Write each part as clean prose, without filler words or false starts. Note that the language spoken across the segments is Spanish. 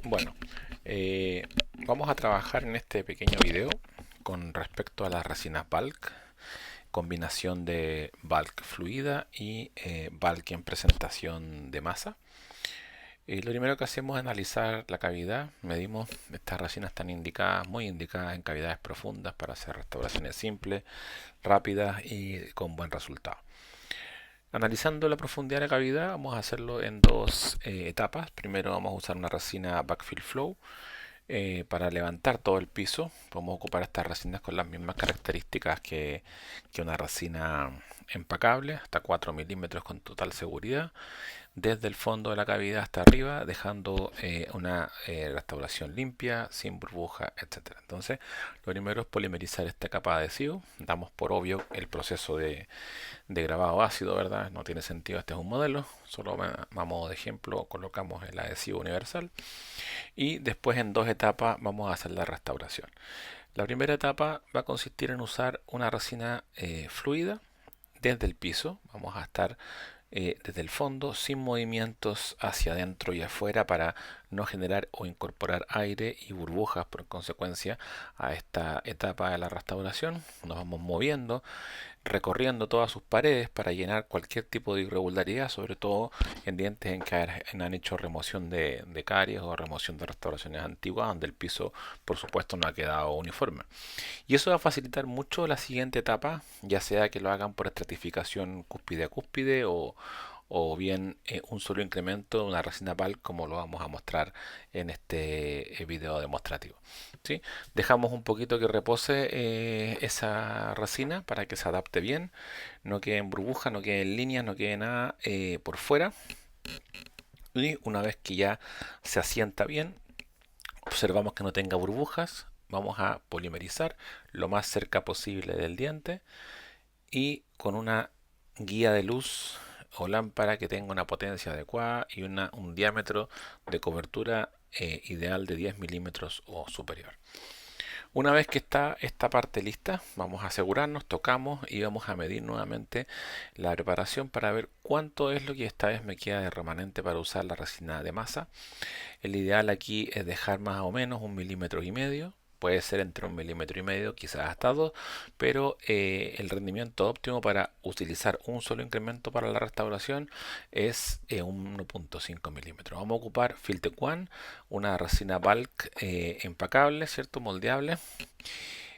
Bueno, vamos a trabajar en este pequeño video con respecto a las resinas bulk, combinación de bulk fluida y bulk en presentación de masa. Lo primero que hacemos es analizar la cavidad, medimos, estas resinas están indicadas, muy indicadas en cavidades profundas para hacer restauraciones simples, rápidas y con buen resultado. Analizando la profundidad de la cavidad, vamos a hacerlo en dos etapas. Primero vamos a usar una resina Backfill Flow para levantar todo el piso. Podemos ocupar estas resinas con las mismas características que una resina empacable, hasta 4 milímetros con total seguridad, desde el fondo de la cavidad hasta arriba, dejando una restauración limpia, sin burbuja, etcétera. Entonces, lo primero es polimerizar esta capa de adhesivo. Damos por obvio el proceso de grabado ácido, ¿verdad? No tiene sentido, este es un modelo. Solo a modo de ejemplo colocamos el adhesivo universal. Y después en dos etapas vamos a hacer la restauración. La primera etapa va a consistir en usar una resina fluida desde el piso. Vamos a estar desde el fondo sin movimientos hacia adentro y afuera para no generar o incorporar aire y burbujas por consecuencia a esta etapa de la restauración. Nos vamos moviendo, recorriendo todas sus paredes para llenar cualquier tipo de irregularidad, sobre todo en dientes en que han hecho remoción de caries o remoción de restauraciones antiguas donde el piso por supuesto no ha quedado uniforme. Y eso va a facilitar mucho la siguiente etapa, ya sea que lo hagan por estratificación cúspide a cúspide o bien un solo incremento de una resina PAL como lo vamos a mostrar en este video demostrativo. ¿Sí? Dejamos un poquito que repose esa resina para que se adapte bien, no quede en burbuja, no quede en líneas, no quede nada por fuera. Y una vez que ya se asienta bien, observamos que no tenga burbujas, vamos a polimerizar lo más cerca posible del diente y con una guía de luz o lámpara que tenga una potencia adecuada y un diámetro de cobertura ideal de 10 milímetros o superior. Una vez que está esta parte lista, vamos a asegurarnos, tocamos y vamos a medir nuevamente la preparación para ver cuánto es lo que esta vez me queda de remanente para usar la resina de masa. El ideal aquí es dejar más o menos 1,5 milímetros. Puede ser entre 1,5 milímetros, quizás hasta 2, pero el rendimiento óptimo para utilizar un solo incremento para la restauración es 1,5 milímetros. Vamos a ocupar Filtec One, una resina bulk empacable, ¿cierto? Moldeable.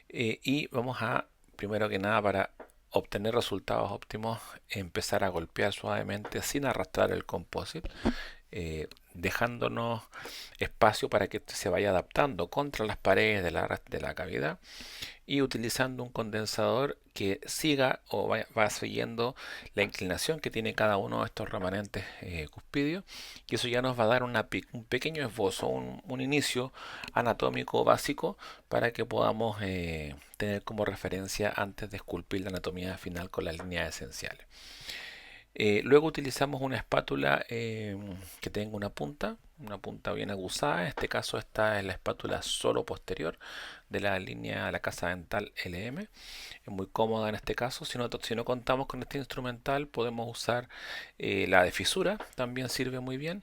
Y vamos a, primero que nada, para obtener resultados óptimos, empezar a golpear suavemente sin arrastrar el composite, dejándonos espacio para que se vaya adaptando contra las paredes de la cavidad y utilizando un condensador que siga o va siguiendo la inclinación que tiene cada uno de estos remanentes cuspidios, y eso ya nos va a dar un pequeño esbozo, un inicio anatómico básico para que podamos tener como referencia antes de esculpir la anatomía final con las líneas esenciales. Luego utilizamos una espátula que tenga una punta bien aguzada. En este caso esta es la espátula solo posterior de la línea de la casa dental LM. Es muy cómoda en este caso. Si no contamos con este instrumental, podemos usar la de fisura, también sirve muy bien.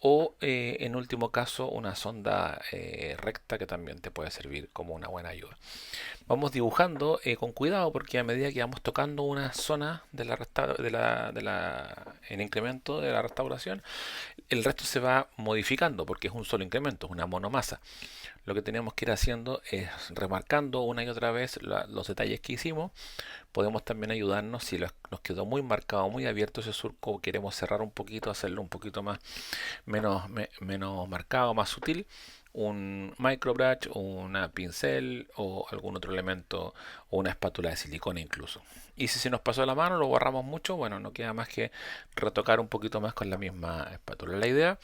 O en último caso una sonda recta que también te puede servir como una buena ayuda. Vamos dibujando con cuidado porque a medida que vamos tocando una zona el incremento de la restauración, el resto se va modificando porque es un solo incremento, es una monomasa. Lo que tenemos que ir haciendo es remarcando una y otra vez los detalles que hicimos. Podemos también ayudarnos si nos quedó muy marcado, muy abierto ese surco, queremos cerrar un poquito, hacerlo un poquito menos marcado, más sutil, un microbrush, una pincel o algún otro elemento o una espátula de silicona incluso. Y si se nos pasó la mano, lo borramos mucho, bueno, no queda más que retocar un poquito más con la misma espátula. La idea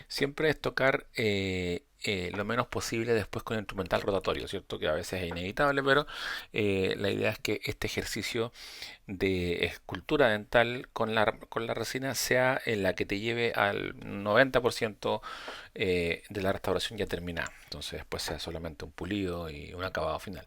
siempre es tocar lo menos posible después con el instrumental rotatorio, ¿cierto? Que a veces es inevitable, pero la idea es que este ejercicio de escultura dental con la resina sea en la que te lleve al 90% de la restauración ya terminada. Entonces después sea solamente un pulido y un acabado final.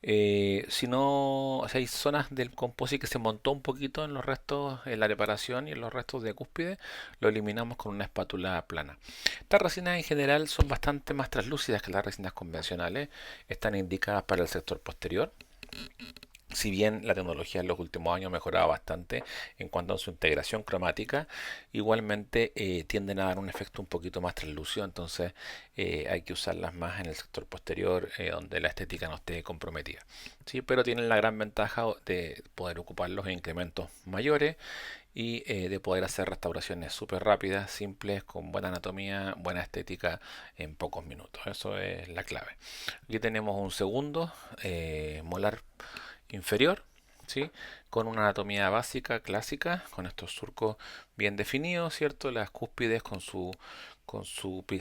Si no, o sea, hay zonas del composite que se montó un poquito en los restos, en la reparación y en los restos de cúspide, lo eliminamos con una espátula plana. Estas resinas en general son bastante más translúcidas que las resinas convencionales, están indicadas para el sector posterior. Si bien la tecnología en los últimos años ha mejorado bastante en cuanto a su integración cromática, igualmente tienden a dar un efecto un poquito más translúcido, entonces hay que usarlas más en el sector posterior donde la estética no esté comprometida. Sí, pero tienen la gran ventaja de poder ocuparlos en incrementos mayores y de poder hacer restauraciones súper rápidas, simples, con buena anatomía, buena estética en pocos minutos. Eso es la clave. Aquí tenemos un segundo molar inferior, ¿sí? Con una anatomía básica, clásica, con estos surcos bien definidos, ¿cierto? Las cúspides con su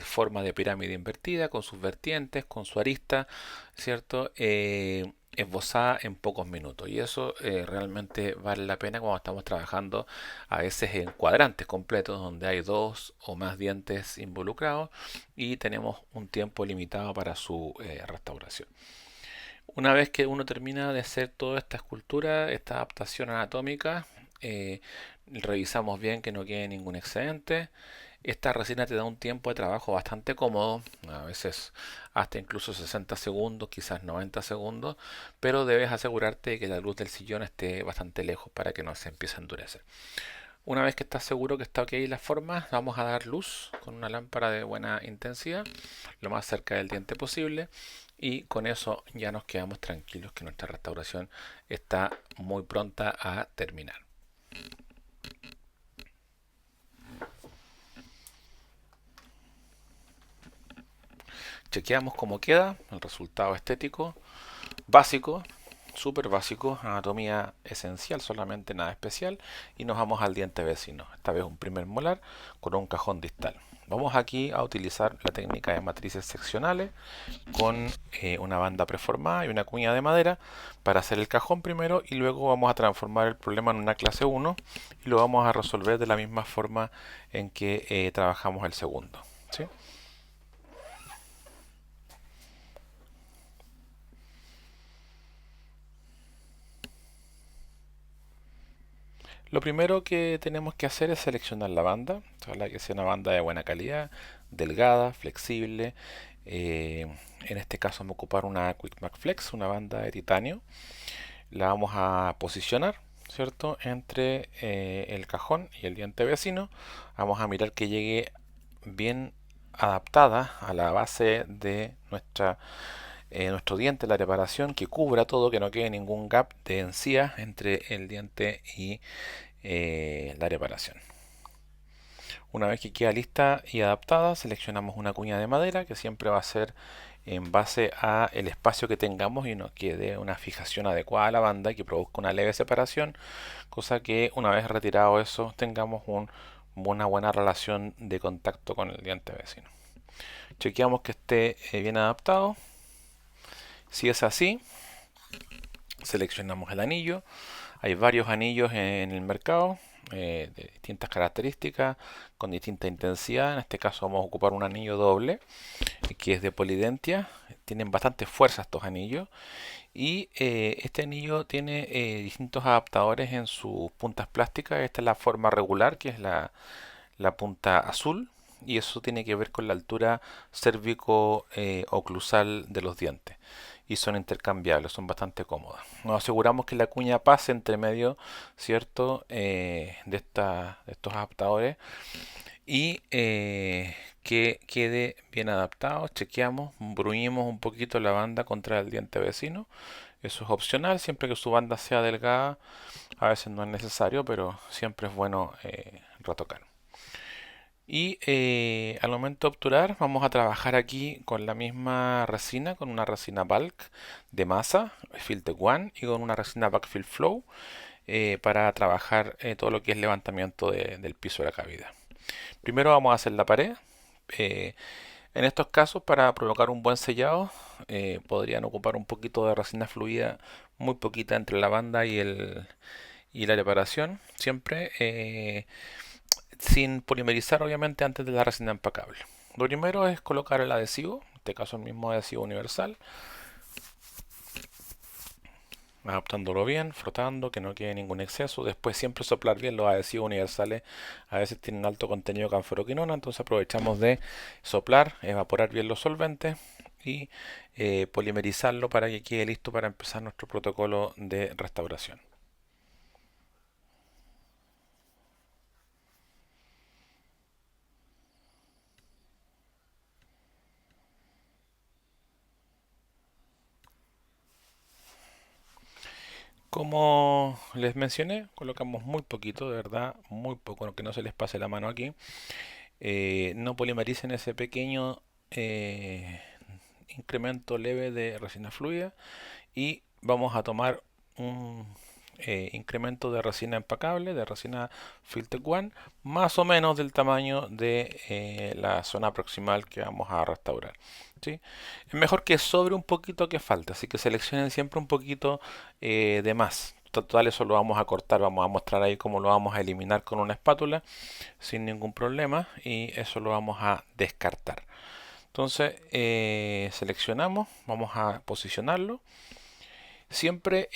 forma de pirámide invertida, con sus vertientes, con su arista, ¿cierto? Esbozada en pocos minutos. Y eso realmente vale la pena cuando estamos trabajando a veces en cuadrantes completos donde hay dos o más dientes involucrados y tenemos un tiempo limitado para su restauración. Una vez que uno termina de hacer toda esta escultura, esta adaptación anatómica, revisamos bien que no quede ningún excedente. Esta resina te da un tiempo de trabajo bastante cómodo, a veces hasta incluso 60 segundos, quizás 90 segundos, pero debes asegurarte de que la luz del sillón esté bastante lejos para que no se empiece a endurecer. Una vez que estás seguro que está ok la forma, vamos a dar luz con una lámpara de buena intensidad, lo más cerca del diente posible, y con eso ya nos quedamos tranquilos que nuestra restauración está muy pronta a terminar. Chequeamos cómo queda el resultado estético, básico, súper básico, anatomía esencial, solamente nada especial, y nos vamos al diente vecino, esta vez un primer molar con un cajón distal. Vamos aquí a utilizar la técnica de matrices seccionales con una banda preformada y una cuña de madera para hacer el cajón primero, y luego vamos a transformar el problema en una clase 1 y lo vamos a resolver de la misma forma en que trabajamos el segundo, ¿sí? Lo primero que tenemos que hacer es seleccionar la banda, ojalá que sea una banda de buena calidad, delgada, flexible. Eh, en este caso vamos a ocupar una Quick Flex, una banda de titanio. La vamos a posicionar, ¿cierto? Entre el cajón y el diente vecino. Vamos a mirar que llegue bien adaptada a la base de nuestro diente, la reparación, que cubra todo, que no quede ningún gap de encía entre el diente y la reparación. Una vez que queda lista y adaptada, seleccionamos una cuña de madera que siempre va a ser en base a el espacio que tengamos y nos quede una fijación adecuada a la banda y que produzca una leve separación, cosa que una vez retirado eso tengamos una buena relación de contacto con el diente vecino. Chequeamos que esté bien adaptado. Si es así, seleccionamos el anillo. Hay varios anillos en el mercado de distintas características, con distinta intensidad. En este caso vamos a ocupar un anillo doble que es de polidentia. Tienen bastante fuerza estos anillos. Y este anillo tiene distintos adaptadores en sus puntas plásticas. Esta es la forma regular, que es la punta azul. Y eso tiene que ver con la altura cérvico-oclusal de los dientes. Y son intercambiables, son bastante cómodas. Nos aseguramos que la cuña pase entre medio, ¿cierto? De estos adaptadores y que quede bien adaptado. Chequeamos, bruñimos un poquito la banda contra el diente vecino. Eso es opcional, siempre que su banda sea delgada. A veces no es necesario, pero siempre es bueno retocar. Y al momento de obturar, vamos a trabajar aquí con la misma resina, con una resina bulk de masa, Filtec One, y con una resina Backfill Flow para trabajar todo lo que es levantamiento del piso de la cavidad. Primero vamos a hacer la pared. Eh, en estos casos, para provocar un buen sellado, podrían ocupar un poquito de resina fluida, muy poquita entre la banda y la reparación, siempre sin polimerizar obviamente antes de la resina empacable. Lo primero es colocar el adhesivo, en este caso el mismo adhesivo universal. adaptándolo bien, frotando, que no quede ningún exceso. Después siempre soplar bien. Los adhesivos universales a veces tienen alto contenido de canferoquinona, entonces aprovechamos de soplar, evaporar bien los solventes y polimerizarlo para que quede listo para empezar nuestro protocolo de restauración. Como les mencioné, colocamos muy poquito, de verdad, muy poco, que no se les pase la mano aquí. No polimericen ese pequeño incremento leve de resina fluida y vamos a tomar un incremento de resina empacable, de resina Filtec One, más o menos del tamaño de la zona proximal que vamos a restaurar. ¿Sí? Es mejor que sobre un poquito que falte, así que seleccionen siempre un poquito de más. Total, eso lo vamos a cortar, vamos a mostrar ahí cómo lo vamos a eliminar con una espátula sin ningún problema y eso lo vamos a descartar. Entonces seleccionamos, vamos a posicionarlo. Siempre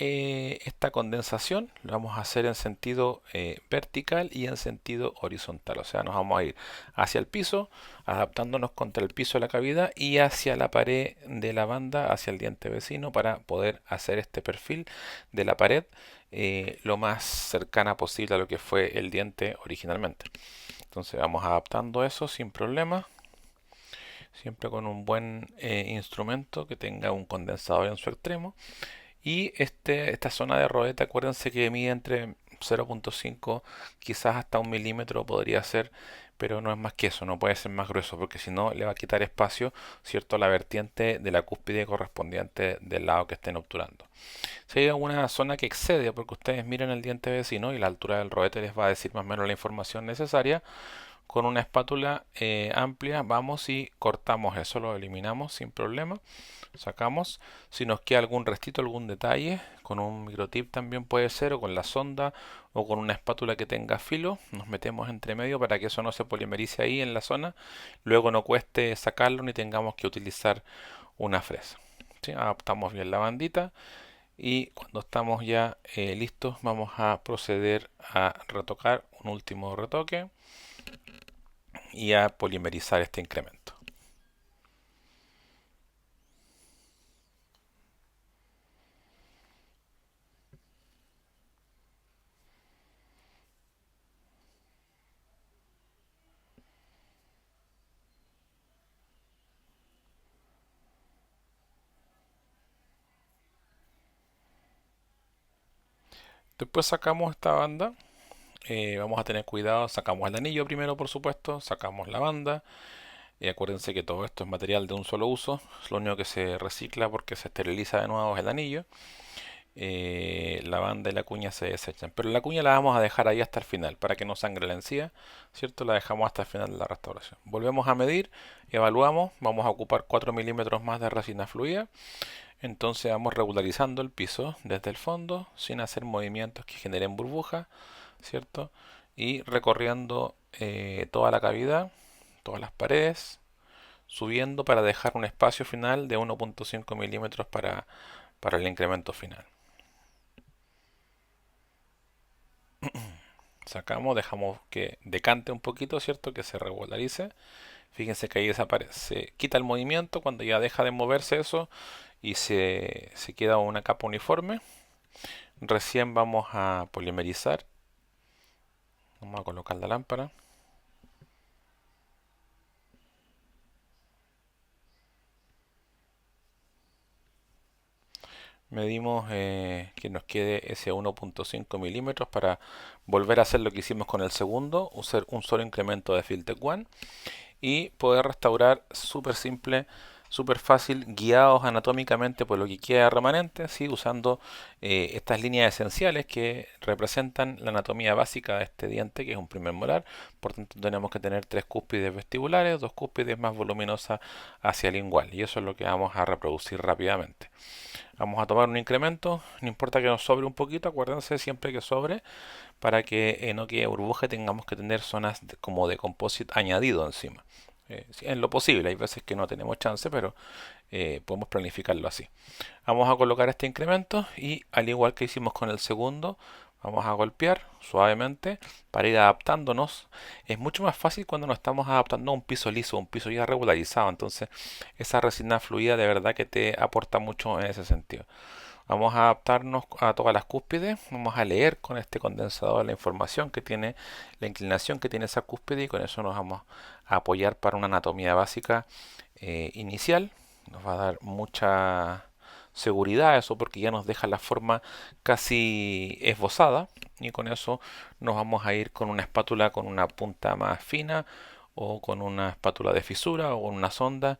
esta condensación lo vamos a hacer en sentido vertical y en sentido horizontal. O sea, nos vamos a ir hacia el piso, adaptándonos contra el piso de la cavidad y hacia la pared de la banda, hacia el diente vecino, para poder hacer este perfil de la pared lo más cercana posible a lo que fue el diente originalmente. Entonces vamos adaptando eso sin problema. Siempre con un buen instrumento que tenga un condensador en su extremo. Y esta zona de rodeta, acuérdense que mide entre 0.5, quizás hasta 1 milímetro podría ser, pero no es más que eso, no puede ser más grueso, porque si no le va a quitar espacio, ¿cierto?, a la vertiente de la cúspide correspondiente del lado que estén obturando. Si hay alguna zona que excede, porque ustedes miren el diente vecino y la altura del rodete les va a decir más o menos la información necesaria, con una espátula amplia vamos y cortamos eso, lo eliminamos sin problema, sacamos. Si nos queda algún restito, algún detalle, con un microtip también puede ser, o con la sonda, o con una espátula que tenga filo, nos metemos entre medio para que eso no se polimerice ahí en la zona, luego no cueste sacarlo ni tengamos que utilizar una fresa. ¿Sí? Adaptamos bien la bandita y cuando estamos ya listos vamos a proceder a retocar un último retoque y a polimerizar este incremento. Después sacamos esta banda, vamos a tener cuidado, sacamos el anillo primero por supuesto, sacamos la banda, y acuérdense que todo esto es material de un solo uso, lo único que se recicla porque se esteriliza de nuevo es el anillo. La banda y la cuña se desechan, pero la cuña la vamos a dejar ahí hasta el final para que no sangre la encía, ¿cierto? La dejamos hasta el final de la restauración. Volvemos a medir, evaluamos, vamos a ocupar 4 milímetros más de resina fluida. Entonces vamos regularizando el piso desde el fondo sin hacer movimientos que generen burbujas, ¿cierto? Y recorriendo toda la cavidad, todas las paredes, subiendo para dejar un espacio final de 1.5 milímetros para el incremento final. Sacamos, dejamos que decante un poquito, ¿cierto? Que se regularice. Fíjense que ahí desaparece, se quita el movimiento cuando ya deja de moverse eso y se queda una capa uniforme. Recién vamos a polimerizar. Vamos a colocar la lámpara. Medimos que nos quede ese 1.5 milímetros para volver a hacer lo que hicimos con el segundo, usar un solo incremento de Filtec One y poder restaurar súper simple, súper fácil, guiados anatómicamente por lo que queda remanente, ¿sí? Usando estas líneas esenciales que representan la anatomía básica de este diente, que es un primer molar. Por tanto, tenemos que tener 3 cúspides vestibulares, 2 cúspides más voluminosas hacia el lingual, y eso es lo que vamos a reproducir rápidamente. Vamos a tomar un incremento, no importa que nos sobre un poquito, acuérdense siempre que sobre, para que no quede burbuja y tengamos que tener zonas como de composite añadido encima. Sí, en lo posible, hay veces que no tenemos chance, pero podemos planificarlo así. Vamos a colocar este incremento y al igual que hicimos con el segundo, vamos a golpear suavemente para ir adaptándonos. Es mucho más fácil cuando nos estamos adaptando a un piso liso, un piso ya regularizado. Entonces, esa resina fluida de verdad que te aporta mucho en ese sentido. Vamos a adaptarnos a todas las cúspides, vamos a leer con este condensador la información que tiene, la inclinación que tiene esa cúspide y con eso nos vamos a apoyar para una anatomía básica inicial. Nos va a dar mucha seguridad eso porque ya nos deja la forma casi esbozada y con eso nos vamos a ir con una espátula con una punta más fina o con una espátula de fisura o con una sonda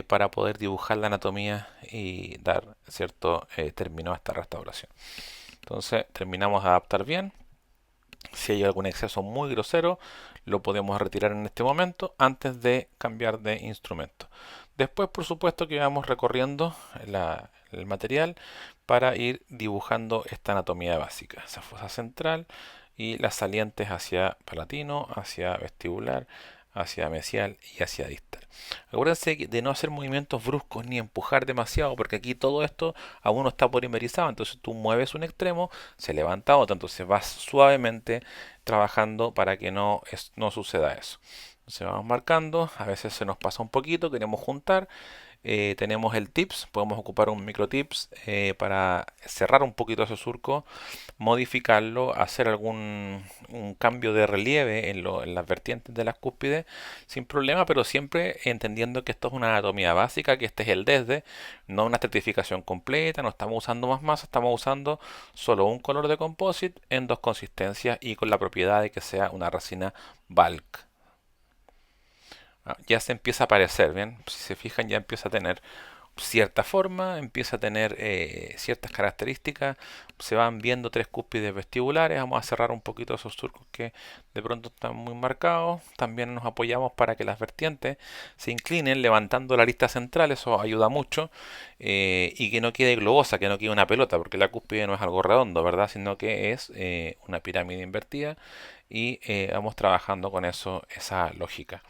para poder dibujar la anatomía y dar cierto término a esta restauración. Entonces terminamos de adaptar bien. Si hay algún exceso muy grosero, lo podemos retirar en este momento antes de cambiar de instrumento. Después, por supuesto, que vamos recorriendo el material para ir dibujando esta anatomía básica, esa fosa central y las salientes hacia palatino, hacia vestibular, hacia mesial y hacia distal. Acuérdense de no hacer movimientos bruscos ni empujar demasiado, porque aquí todo esto aún no está polimerizado. Entonces tú mueves un extremo, se levanta otro. Entonces vas suavemente trabajando para que no suceda eso. Entonces vamos marcando, a veces se nos pasa un poquito, queremos juntar, tenemos el tips, podemos ocupar un micro tips para cerrar un poquito ese surco, modificarlo, hacer algún un cambio de relieve en las vertientes de las cúspides sin problema, pero siempre entendiendo que esto es una anatomía básica, que este es el desde, no una estratificación completa, no estamos usando más masa, estamos usando solo un color de composite en dos consistencias y con la propiedad de que sea una resina bulk. Ya se empieza a aparecer, ¿bien? Si se fijan ya empieza a tener cierta forma, empieza a tener ciertas características, se van viendo tres cúspides vestibulares, vamos a cerrar un poquito esos surcos que de pronto están muy marcados, también nos apoyamos para que las vertientes se inclinen levantando la arista central, eso ayuda mucho, y que no quede globosa, que no quede una pelota, porque la cúspide no es algo redondo, ¿verdad? Sino que es una pirámide invertida y vamos trabajando con eso, esa lógica.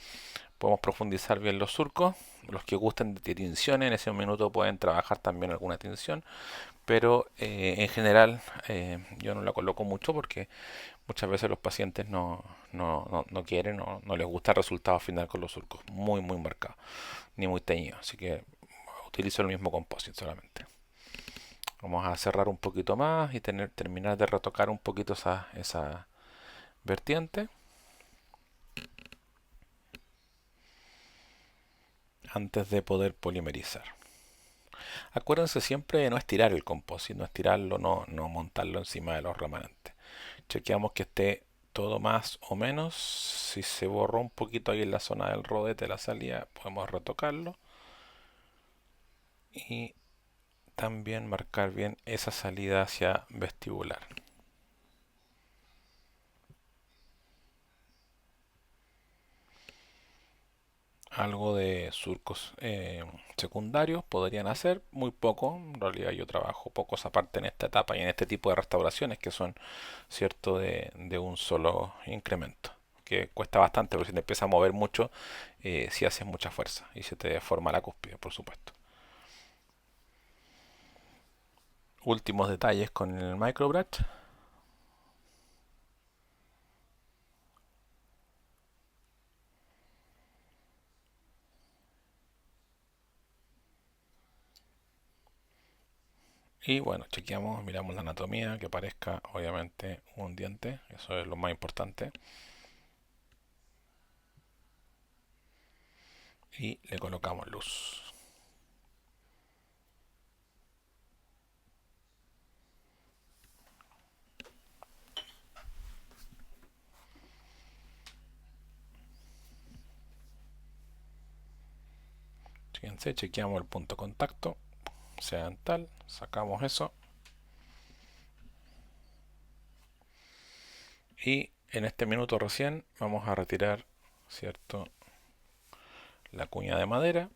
Podemos profundizar bien los surcos. Los que gusten de tinciones en ese minuto pueden trabajar también alguna tinción, pero en general yo no la coloco mucho porque muchas veces los pacientes no quieren o no les gusta el resultado final con los surcos muy muy marcados ni muy teñidos, así que utilizo el mismo composite solamente. Vamos a cerrar un poquito más y terminar de retocar un poquito esa vertiente antes de poder polimerizar. Acuérdense siempre de no estirar el composite, no estirarlo, no montarlo encima de los remanentes. Chequeamos que esté todo más o menos. Si se borró un poquito ahí en la zona del rodete de la salida, podemos retocarlo. Y también marcar bien esa salida hacia vestibular. Algo de surcos secundarios podrían hacer, muy poco. En realidad yo trabajo pocos aparte en esta etapa y en este tipo de restauraciones que son, cierto, de un solo incremento. Que cuesta bastante, porque si te empieza a mover mucho, si haces mucha fuerza y se te deforma la cúspide, por supuesto. Últimos detalles con el microbrush. Y bueno, chequeamos, miramos la anatomía, que parezca obviamente un diente, eso es lo más importante. Y le colocamos luz. Fíjense, chequeamos el punto de contacto, sea en tal, sacamos eso. Y en este minuto recién vamos a retirar, ¿cierto?, la cuña de madera.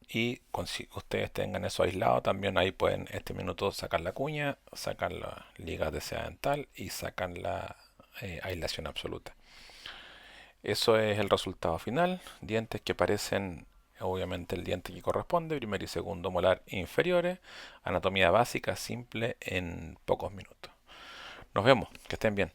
Y si ustedes tengan eso aislado, también ahí pueden este minuto sacar la cuña, sacar la liga de seda dental y sacan la aislación absoluta. Eso es el resultado final. Dientes que parecen, obviamente, el diente que corresponde, primer y segundo molar inferiores. Anatomía básica, simple, en pocos minutos. Nos vemos, que estén bien.